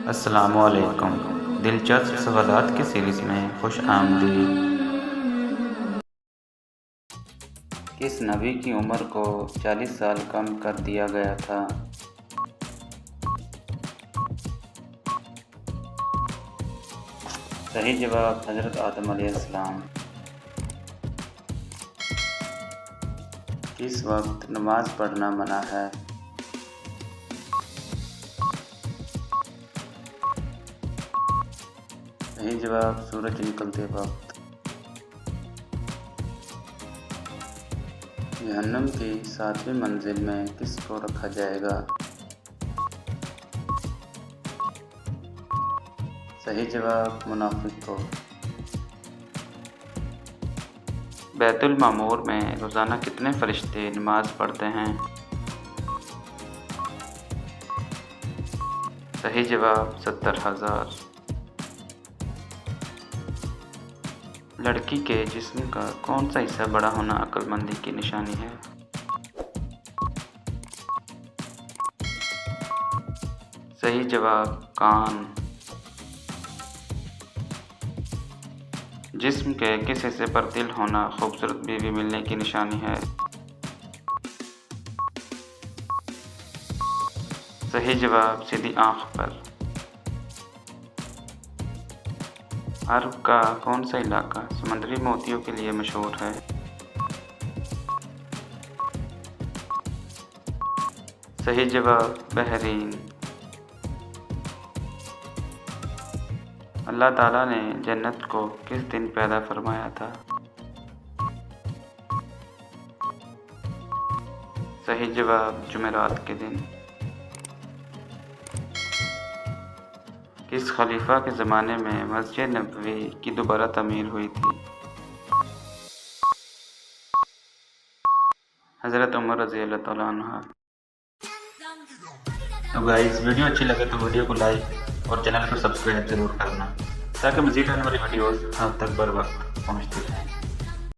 السلام علیکم، دلچسپ سوالات کی سیریز میں خوش آمدید۔ کس نبی کی عمر کو 40 سال کم کر دیا گیا تھا؟ صحیح جواب حضرت آدم علیہ السلام۔ کس وقت نماز پڑھنا منع ہے؟ صحیح جواب سورج نکلتے وقت۔ جہنم کی 7ویں منزل میں کس کو رکھا جائے گا؟ صحیح جواب منافق کو۔ بیت المعمور میں روزانہ کتنے فرشتے نماز پڑھتے ہیں؟ صحیح جواب 70,000۔ لڑکی کے جسم کا کون سا حصہ بڑا ہونا عقل مندی کی نشانی ہے؟ صحیح جواب کان۔ جسم کے کس حصے پر دل ہونا خوبصورت بیوی ملنے کی نشانی ہے؟ صحیح جواب سیدھی آنکھ پر۔ عرب کا کون سا علاقہ سمندری موتیوں کے لیے مشہور ہے؟ صحیح جواب بحرین۔ اللہ تعالیٰ نے جنت کو کس دن پیدا فرمایا تھا؟ صحیح جواب جمعرات کے دن۔ کس خلیفہ کے زمانے میں مسجد نبوی کی دوبارہ تعمیر ہوئی تھی؟ حضرت عمر رضی اللہ تعالیٰ عنہ۔ تو گائز ویڈیو اچھی لگے تو ویڈیو کو لائک اور چینل کو سبسکرائب ضرور کرنا تاکہ مزید آنے والی ویڈیوز آپ تک بر وقت پہنچتی رہیں۔